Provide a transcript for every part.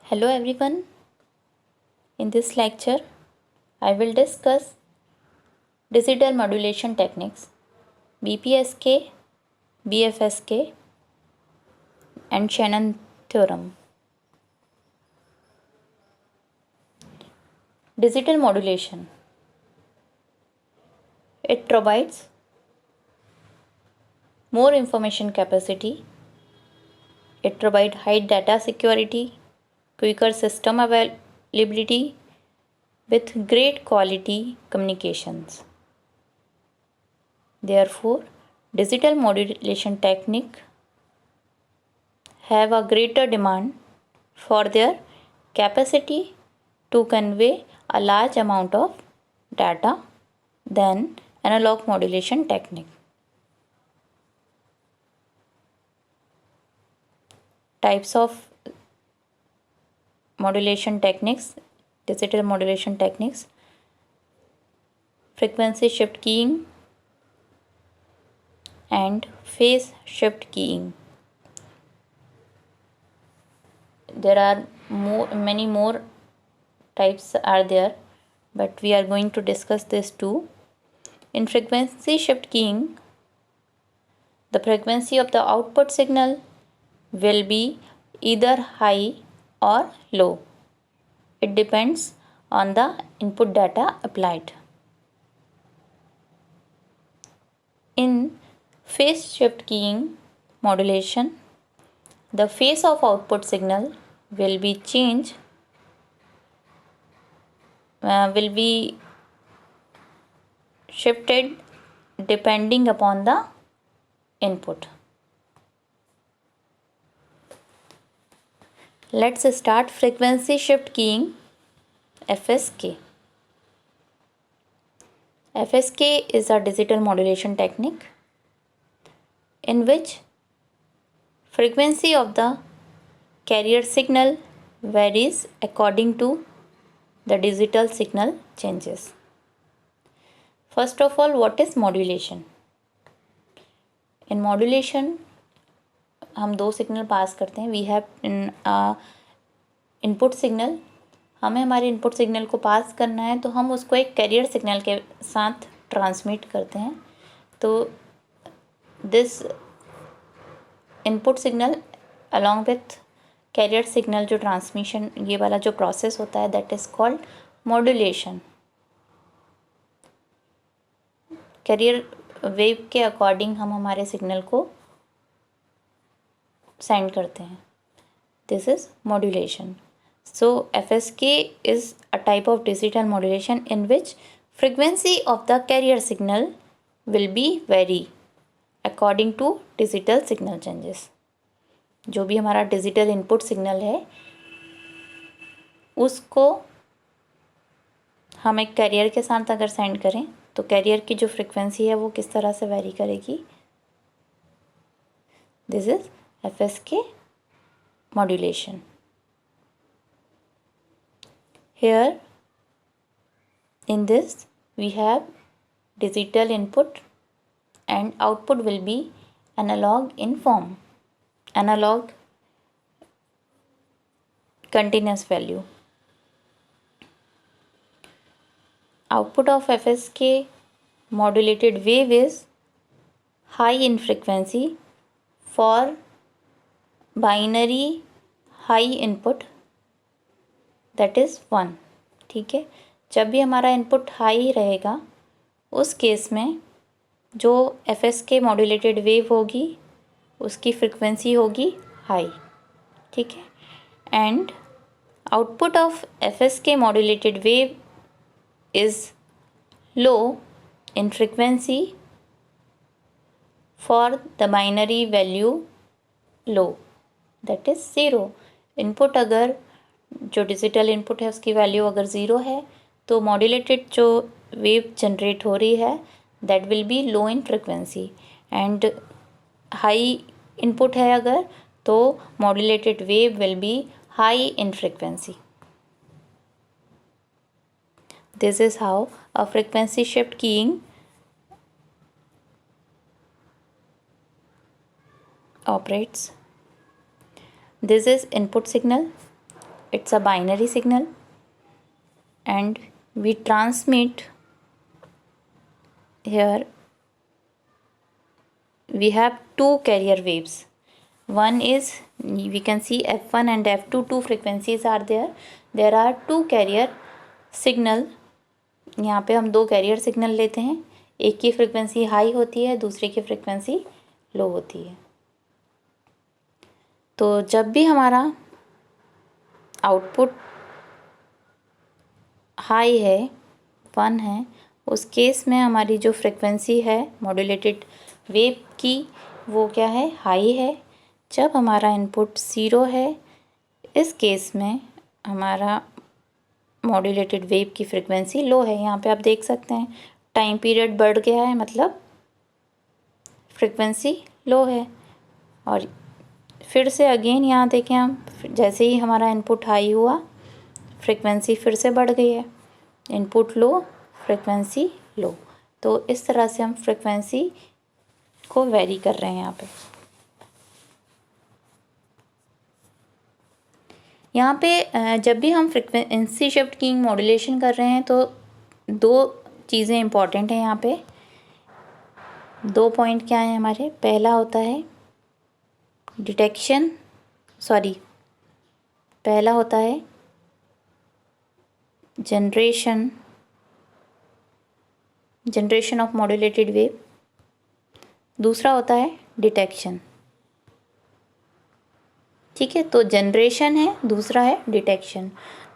Hello everyone. In this lecture, I will discuss digital modulation techniques BPSK, BFSK, and Shannon theorem. Digital modulation. It provides more information capacity. It provides high data security, quicker system availability with great quality communications. Therefore, digital modulation technique have a greater demand for their capacity to convey a large amount of data than analog modulation technique. Types of modulation techniques, digital modulation techniques: frequency shift keying and phase shift keying. There are many more types are there, but we are going to discuss this too. In frequency shift keying, the frequency of the output signal will be either high or low. It depends on the input data applied. In phase shift keying modulation, the phase of output signal will be shifted depending upon the input. Let's start frequency shift keying, FSK. FSK is a digital modulation technique in which frequency of the carrier signal varies according to the digital signal changes. First of all, what is modulation? In modulation, हम दो signal पास करते हैं. We have input signal. हमें हमारे input signal को पास करना है तो हम उसको एक कैरियर सिग्नल के साथ ट्रांसमिट करते हैं. तो this input signal along with carrier signal, जो ट्रांसमिशन ये वाला जो प्रोसेस होता है, that is called modulation. Carrier wave के अकॉर्डिंग हम हमारे सिग्नल को सेंड करते हैं. This is modulation. So FSK is a type of digital modulation in which frequency of the carrier signal will be vary according to digital signal changes. जो भी हमारा digital input signal है उसको हम एक कैरियर के साथ अगर सेंड करें तो कैरियर की जो फ्रिक्वेंसी है वो किस तरह से वेरी करेगी. This is FSK modulation. Here in this we have digital input and output will be analog in form, analog continuous value. Output of FSK modulated wave is high in frequency for binary high input, that is 1. ठीक है. जब भी हमारा input high रहेगा उस case में जो FSK modulated wave होगी उसकी फ्रिक्वेंसी होगी हाई. ठीक है. And output of FSK modulated wave is low in frequency for the binary value low, that is 0. Input अगर जो डिजिटल इनपुट है उसकी वैल्यू अगर 0 है तो मॉड्यूलेटेड जो वेव जनरेट हो रही है that will be low in frequency. And high input है अगर तो modulated wave will be high in frequency. This is how a frequency shift keying operates. This is input signal. it's a binary signal, and we transmit here. We have two carrier waves. One is, we can see F1 and F2, two frequencies are there. There are two carrier signal. यहाँ पे हम दो carrier signal लेते हैं, एक की frequency high होती है, दूसरे की फ्रिक्वेंसी लो होती है। तो जब भी हमारा आउटपुट हाई है, 1 है, उस केस में हमारी जो फ्रिक्वेंसी है मॉड्यूलेटेड वेव की, वो क्या है, हाई है। जब हमारा इनपुट 0 है, इस केस में हमारा मॉड्यूलेटेड वेव की फ्रिक्वेंसी लो है। यहाँ पे आप देख सकते हैं टाइम पीरियड बढ़ गया है, मतलब फ्रिक्वेंसी लो है। और फिर से अगेन यहाँ देखें हम, जैसे ही हमारा इनपुट हाई हुआ, फ्रिक्वेंसी फिर से बढ़ गई है। इनपुट लो, फ्रिक्वेंसी लो। तो इस तरह से हम फ्रिक्वेंसी को वेरी कर रहे हैं यहाँ पे। यहाँ पे जब भी हम फ्रिक्वेंसी शिफ्ट कीइंग मॉड्यूलेशन कर रहे हैं तो दो चीज़ें इम्पॉर्टेंट हैं यहाँ पे। दो पॉइंट क्या है हमारे, पहला होता है डिटेक्शन, पहला होता है जनरेशन ऑफ मॉड्यूलेटेड वेव, दूसरा होता है डिटेक्शन। ठीक है, तो जनरेशन है, दूसरा है डिटेक्शन।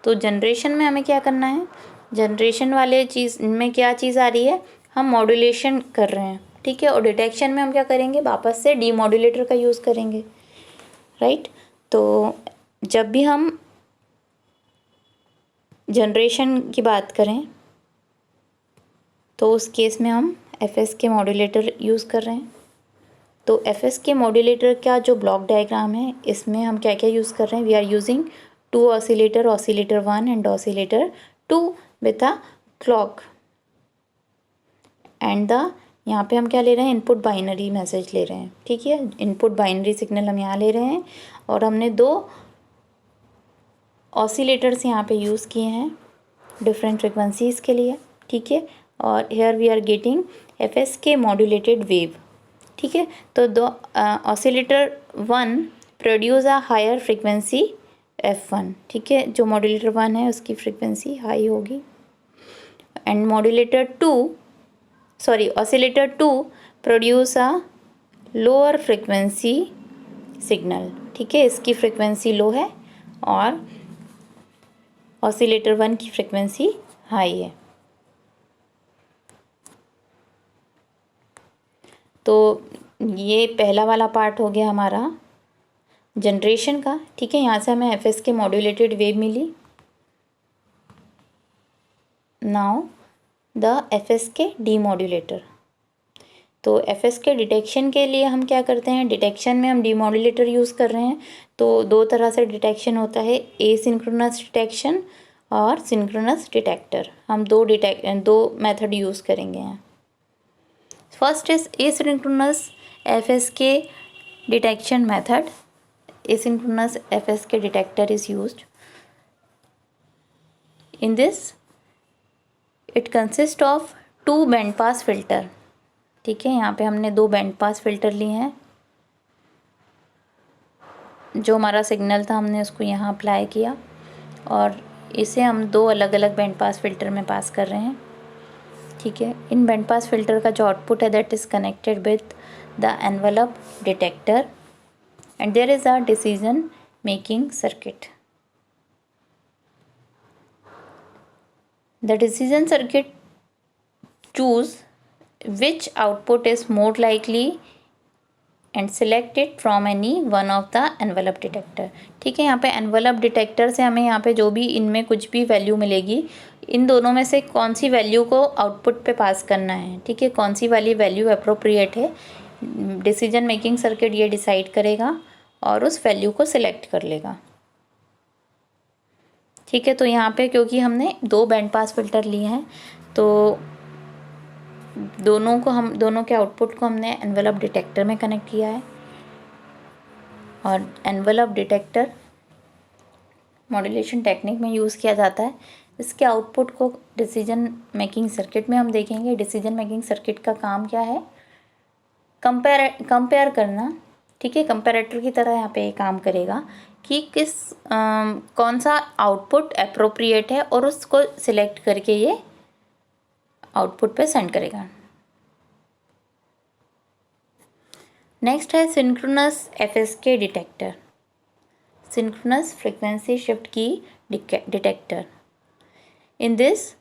तो जनरेशन में हमें क्या करना है, जनरेशन वाले चीज़ में क्या चीज़ आ रही है, हम मॉड्यूलेशन कर रहे हैं। ठीक है, और डिटेक्शन में हम क्या करेंगे, वापस से डीमॉड्यूलेटर का यूज़ करेंगे, राइट। तो जब भी हम जनरेशन की बात करें तो उस केस में हम एफएस के मॉड्यूलेटर यूज़ कर रहे हैं। तो एफएस के मॉड्यूलेटर का जो ब्लॉक डायग्राम है, इसमें हम क्या क्या यूज़ कर रहे हैं, we are using two oscillator 1 and oscillator 2 with a clock. And यहाँ पे हम क्या ले रहे हैं, इनपुट बाइनरी मैसेज ले रहे हैं। ठीक है, इनपुट बाइनरी सिग्नल हम यहाँ ले रहे हैं, और हमने दो ऑसिलेटर्स यहाँ पे यूज़ किए हैं डिफरेंट फ्रिक्वेंसीज़ के लिए। ठीक है, और here we are getting FSK modulated wave. ठीक है, तो दो oscillator 1 produce a higher frequency F1। ठीक है, जो मॉड्यूलेटर 1 है उसकी फ्रिक्वेंसी हाई होगी, and oscillator 2 produce a lower frequency signal. ठीक है, इसकी फ्रिक्वेंसी लो है और ऑसिलेटर 1 की फ्रिक्वेंसी हाई है। तो ये पहला वाला पार्ट हो गया हमारा जनरेशन का। ठीक है, यहाँ से हमें एफएस के मॉड्यूलेटेड वेव मिली। Now the FSK demodulator. तो एफएस के डिटेक्शन के लिए हम क्या करते हैं, डिटेक्शन में हम डीमॉड्यूलेटर यूज़ कर रहे हैं। तो दो तरह से डिटेक्शन होता है, एसिंक्रोनस डिटेक्शन और सिंक्रोनस डिटेक्टर। हम दो मेथड यूज़ करेंगे यहाँ। First is asynchronous FSK detection method. Asynchronous FSK detector is used. In this, it consists of 2 band pass filter. ठीक है, यहाँ पे हमने 2 बैंड पास फिल्टर लिए हैं। जो हमारा सिग्नल था हमने उसको यहाँ अप्लाई किया, और इसे हम 2 अलग अलग बैंड पास फिल्टर में पास कर रहे हैं। ठीक है, इन बैंड पास फिल्टर का जो आउटपुट है that is connected with the envelope detector, and there is a decision making circuit. The decision circuit choose which output is more likely and select it from any one of the envelope detector. ठीक है, यहाँ पे envelope detector से हमें यहाँ पे जो भी इनमें कुछ भी वैल्यू मिलेगी, इन दोनों में से कौन सी वैल्यू को आउटपुट पे पास करना है। ठीक है, कौन सी वाली वैल्यू अप्रोप्रिएट है, डिसीजन मेकिंग सर्किट ये डिसाइड करेगा और उस वैल्यू को सिलेक्ट कर लेगा। ठीक है, तो यहाँ पे क्योंकि हमने 2 बैंड पास फिल्टर लिए हैं, तो दोनों के आउटपुट को हमने एनवेलप डिटेक्टर में कनेक्ट किया है, और एनवेलप डिटेक्टर मॉड्यूलेशन टेक्निक में यूज़ किया जाता है। इसके आउटपुट को डिसीजन मेकिंग सर्किट में हम देखेंगे। डिसीजन मेकिंग सर्किट का काम क्या है? कंपेयर करना, ठीक है। कंपेरेटर की तरह यहाँ पे ये काम करेगा कि कौन सा आउटपुट अप्रोप्रिएट है और उसको सिलेक्ट करके ये आउटपुट पे सेंड करेगा। नेक्स्ट है synchronous FSK detector, synchronous frequency shift की detector. In this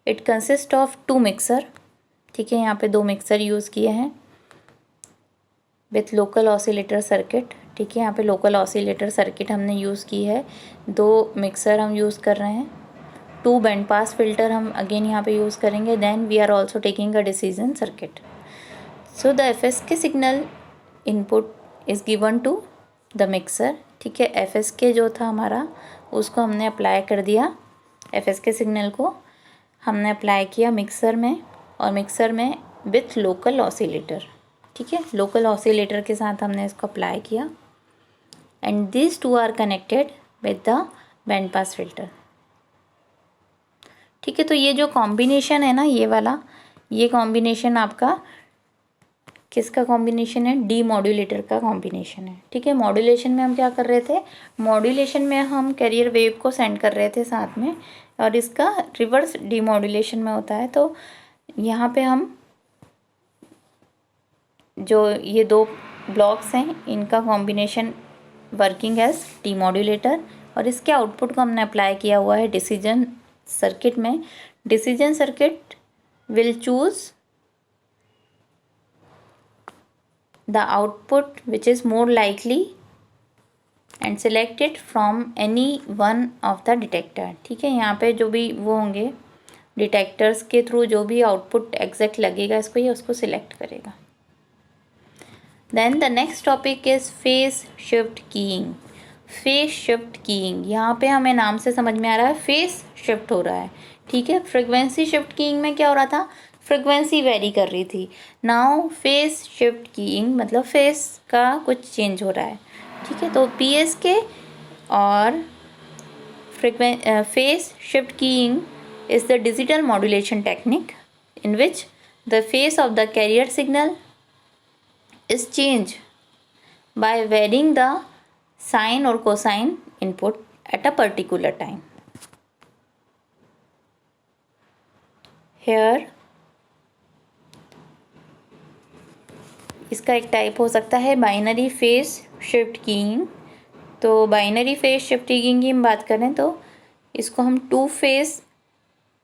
it consist of 2 mixer, ठीक है। यहाँ पे 2 मिक्सर यूज़ किए हैं विथ लोकल ऑसिलेटर सर्किट, ठीक है। यहाँ पे लोकल ऑसिलेटर सर्किट हमने यूज़ की है। 2 मिक्सर हम यूज़ कर रहे हैं। 2 बैंड पास फिल्टर हम अगेन यहाँ पे यूज़ करेंगे। Then we are also taking a decision circuit. So the FSK signal input is given to the mixer, ठीक है। एफएसके जो था हमारा उसको हमने अप्लाई कर दिया, एफएसके सिग्नल को हमने अप्लाई किया मिक्सर में, और मिक्सर में विथ लोकल ऑसिलेटर, ठीक है। लोकल ऑसिलेटर के साथ हमने इसको अप्लाई किया and this 2 are connected with the band pass filter, ठीक है। तो ये जो कॉम्बिनेशन है ना, ये वाला, ये कॉम्बिनेशन आपका किसका कॉम्बिनेशन है? डी मॉड्यूलेटर का कॉम्बिनेशन है, ठीक है। मॉड्यूलेशन में हम क्या कर रहे थे? मॉड्यूलेशन में हम कैरियर वेव को सेंड कर रहे थे साथ में, और इसका रिवर्स डी मॉड्यूलेशन में होता है। तो यहाँ पे हम जो ये 2 ब्लॉक्स हैं इनका combination working as demodulator, और इसके आउटपुट को हमने अप्लाई किया हुआ है डिसीजन सर्किट में। Decision circuit will choose the output which is more likely and select it from any one of the detector, ठीक है। यहाँ पे जो भी वो होंगे डिटेक्टर्स के थ्रू जो भी आउटपुट एग्जैक्ट लगेगा इसको, ये उसको सिलेक्ट करेगा। Then the next topic is phase shift keying. Phase shift keying, यहाँ पे हमें नाम से समझ में आ रहा है फेस शिफ्ट हो रहा है, ठीक है। फ्रीक्वेंसी शिफ्ट कीइंग में क्या हो रहा था? फ्रीक्वेंसी वेरी कर रही थी। नाउ फेस शिफ्ट कीइंग मतलब फेस का कुछ चेंज हो रहा है, ठीक है। तो पीएसके और phase shift keying is the digital modulation technique in which the phase of the carrier signal is change by varying the sine और cosine input at a particular time. Here इसका एक टाइप हो सकता है binary phase shift keying. तो binary phase shift keying की हम बात करें तो इसको हम 2 फेस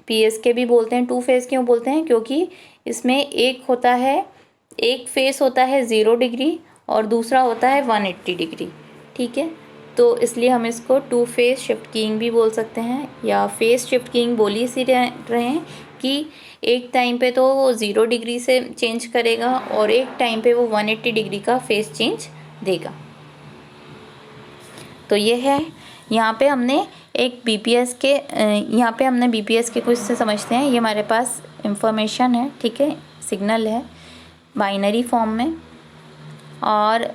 पीएसके भी बोलते हैं। 2 फेस क्यों बोलते हैं? क्योंकि इसमें एक फेस होता है 0 डिग्री और दूसरा होता है 180 डिग्री, ठीक है। तो इसलिए हम इसको 2 फेस शिफ्ट कीइंग भी बोल सकते हैं, या फेस शिफ्ट कीइंग बोल ही इसी रहे हैं कि एक टाइम पे तो वो 0 डिग्री से चेंज करेगा और एक टाइम पे वो 180 डिग्री का फेस चेंज देगा। तो ये है, यहाँ पे हमने एक बीपीएस के कुछ से समझते हैं। ये हमारे पास इंफॉर्मेशन है, ठीक है, सिग्नल है बाइनरी फॉर्म में, और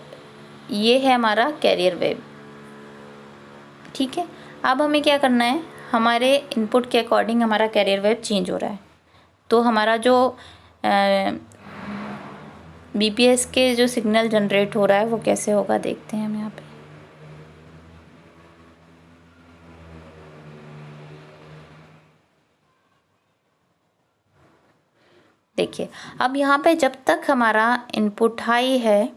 ये है हमारा कैरियर वेव, ठीक है। अब हमें क्या करना है? हमारे इनपुट के अकॉर्डिंग हमारा कैरियर वेव चेंज हो रहा है। तो हमारा जो बीपीएस के जो सिग्नल जनरेट हो रहा है वो कैसे होगा देखते हैं हम यहाँ पे। देखिए, अब यहाँ पे जब तक हमारा इनपुट हाई है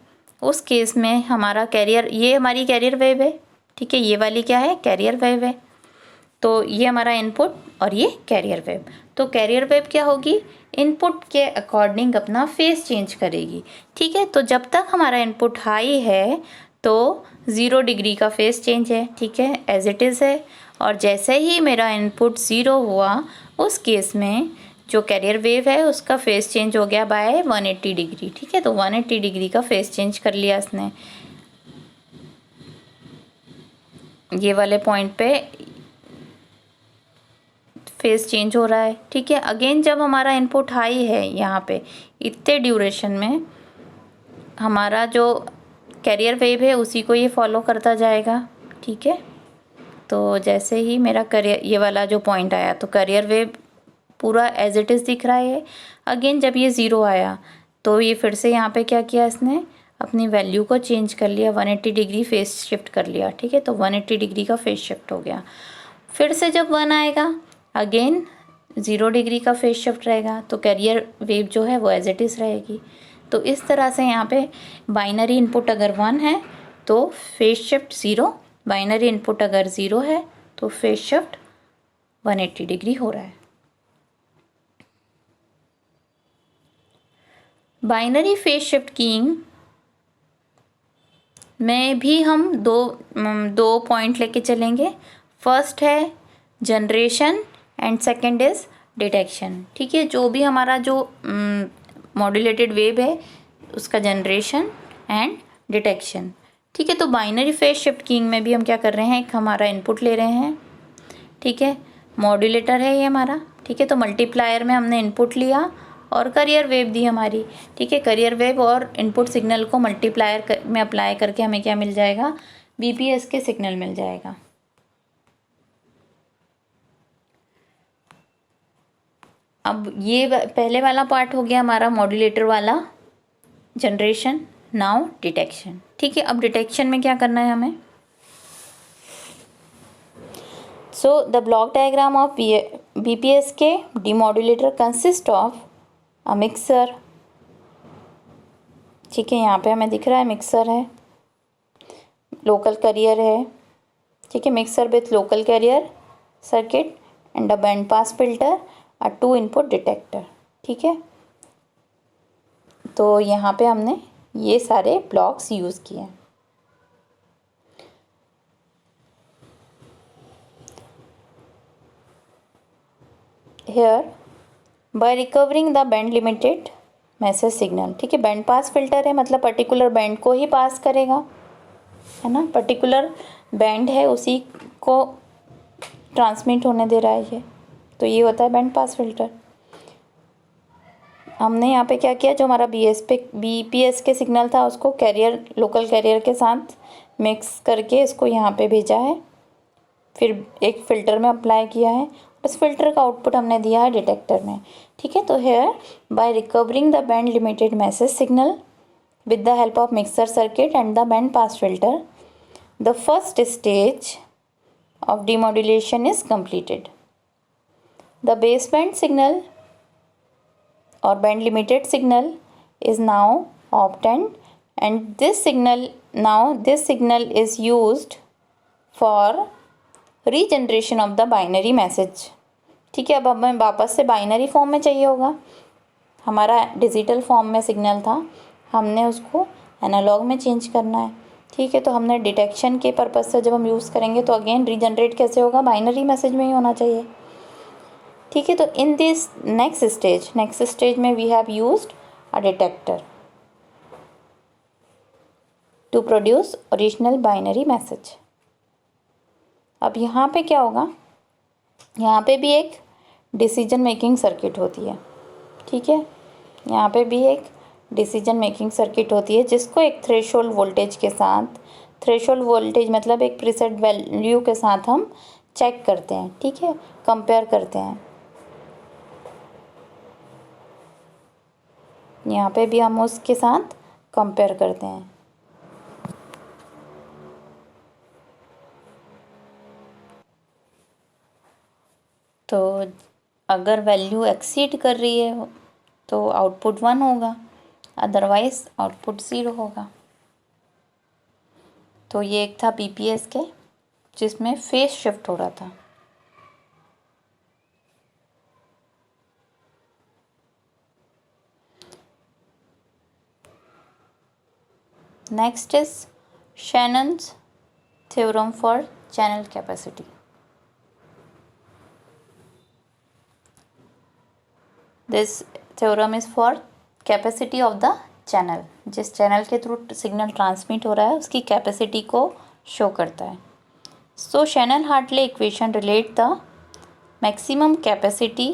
उस केस में हमारा कैरियर, ये हमारी कैरियर वेव है, ठीक है। ये वाली क्या है? कैरियर वेव है। तो ये हमारा इनपुट और ये कैरियर वेव। तो कैरियर वेव क्या होगी? इनपुट के अकॉर्डिंग अपना फेस चेंज करेगी, ठीक है। तो जब तक हमारा इनपुट हाई है तो 0 डिग्री का फेस चेंज है, ठीक है, एज इट इज़ है। और जैसे ही मेरा इनपुट 0 हुआ उस केस में जो कैरियर वेव है उसका फेस चेंज हो गया बाय 180 डिग्री, ठीक है। तो 180 डिग्री का फेस चेंज कर लिया इसने। ये वाले पॉइंट पे फेस चेंज हो रहा है, ठीक है। अगेन जब हमारा इनपुट हाई है यहाँ पे इतने ड्यूरेशन में हमारा जो कैरियर वेव है उसी को ये फॉलो करता जाएगा, ठीक है। तो जैसे ही मेरा करियर ये वाला जो पॉइंट आया तो करियर वेव पूरा एज इट इज़ दिख रहा है। अगेन जब ये 0 आया तो ये फिर से यहाँ पे क्या किया इसने, अपनी वैल्यू को चेंज कर लिया, 180 डिग्री फेस शिफ्ट कर लिया। ठीक है, तो 180 डिग्री का फेस शिफ्ट हो गया। फिर से जब 1 आएगा अगेन 0 डिग्री का फेस शिफ्ट रहेगा, तो कैरियर वेव जो है वो एज इट इज़ रहेगी। तो इस तरह से यहाँ पे बाइनरी इनपुट अगर 1 है तो फेस शिफ्ट 0, बाइनरी इनपुट अगर 0 है तो फेस शिफ्ट 180 डिग्री हो रहा है। बाइनरी फेस शिफ्ट कीइंग में भी हम दो पॉइंट लेके चलेंगे। फर्स्ट है generation and second is detection. ठीक है, जो भी हमारा जो मॉड्यूलेटेड वेव है उसका जनरेशन एंड डिटेक्शन। ठीक है, तो बाइनरी फेस शिफ्ट कीइंग में भी हम क्या कर रहे हैं, एक हमारा इनपुट ले रहे हैं। ठीक है, मॉड्यूलेटर है ये हमारा। ठीक है, तो मल्टीप्लायर में हमने इनपुट लिया और करियर वेव दी हमारी। ठीक है, करियर वेव और इनपुट सिग्नल को मल्टीप्लायर में अप्लाई करके हमें क्या मिल जाएगा, बीपीएस के सिग्नल मिल जाएगा। अब ये पहले वाला पार्ट हो गया हमारा मॉड्यूलेटर वाला, जनरेशन। Now detection. ठीक है, अब डिटेक्शन में क्या करना है हमें। So the block diagram of BPSK demodulator consist of a mixer. ठीक है, यहाँ पे हमें दिख रहा है मिक्सर है, लोकल कैरियर है। ठीक है, mixer with local carrier circuit and a band pass filter, a 2 input detector. ठीक है, तो यहाँ पे हमने ये सारे ब्लॉक्स यूज़ किए हैं। Here by recovering the band limited message signal. ठीक है, बैंड पास फिल्टर है मतलब पर्टिकुलर बैंड को ही पास करेगा, है ना, पर्टिकुलर बैंड है उसी को ट्रांसमिट होने दे रहा है ये, तो ये होता है बैंड पास फिल्टर। हमने यहाँ पे क्या किया, जो हमारा बीपीएस के सिग्नल था उसको कैरियर, लोकल कैरियर के साथ मिक्स करके इसको यहाँ पे भेजा है, फिर एक फ़िल्टर में अप्लाई किया है, उस फिल्टर का आउटपुट हमने दिया है डिटेक्टर में। ठीक है, तो here by recovering the band limited message signal with the help of mixer circuit and the band pass filter, the first stage of demodulation is completed. The baseband signal or band limited signal is now obtained, and this signal is used for regeneration of the binary message. ठीक है, अब हमें वापस से binary form में चाहिए होगा। हमारा डिजिटल फॉर्म में सिग्नल था, हमने उसको एनालॉग में चेंज करना है। ठीक है, तो हमने डिटेक्शन के पर्पज़ से जब हम यूज़ करेंगे तो अगेन रीजनरेट कैसे होगा, बाइनरी मैसेज में ही होना चाहिए। ठीक है, तो इन दिस नेक्स्ट स्टेज में we have used a detector to produce original binary message. अब यहाँ पे क्या होगा, यहाँ पे भी एक डिसीजन मेकिंग सर्किट होती है। ठीक है, यहाँ पे भी एक डिसीजन मेकिंग सर्किट होती है जिसको एक थ्रेशोल्ड वोल्टेज के साथ, थ्रेशोल्ड वोल्टेज मतलब एक प्रीसेट वैल्यू के साथ हम चेक करते हैं। ठीक है, कंपेयर करते हैं। यहाँ पे भी हम उसके साथ कंपेयर करते हैं। तो अगर वैल्यू एक्सीड कर रही है तो आउटपुट 1 होगा, अदरवाइज आउटपुट 0 होगा। तो ये एक था बीपीएस के जिसमें फेस शिफ्ट हो रहा था। Next is Shannon's theorem for channel capacity. This theorem is for capacity of the channel. जिस चैनल के थ्रू सिग्नल ट्रांसमिट हो रहा है उसकी कैपेसिटी को शो करता है। So Shannon Hartley equation relate the maximum capacity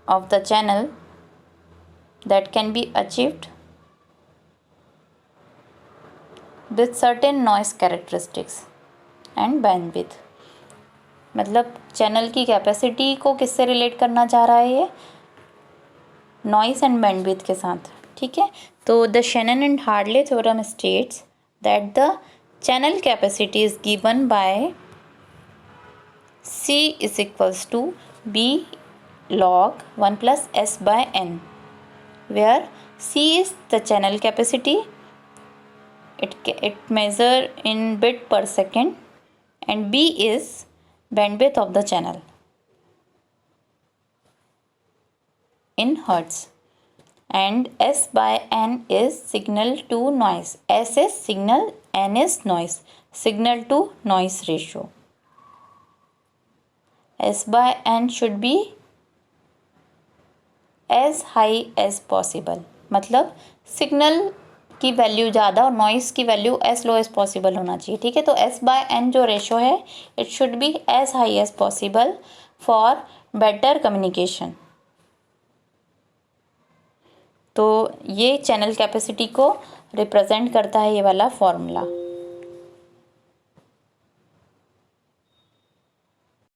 of the channel that can be achieved with certain noise characteristics. And bandwidth. मतलब चैनल की कैपेसिटी को किससे रिलेट करना चाह रहा है ये, नॉइस एंड बैंडविड्थ के साथ, ठीक है। तो the Shannon and Hartley theorem states that the channel capacity is given by C is equals to B log 1 plus S by N, where C is the channel capacity, it measure in bit per second, and B is bandwidth of the channel in hertz, and S by N is signal to noise. S is signal, N is noise, signal to noise ratio. S by N should be as high as possible, मतलब signal की value ज़्यादा और noise की value as low as possible होना चाहिए, ठीक है। तो S बाय N जो रेशो है it should be as high as possible for better communication. तो ये चैनल कैपेसिटी को रिप्रेजेंट करता है ये वाला फॉर्मूला।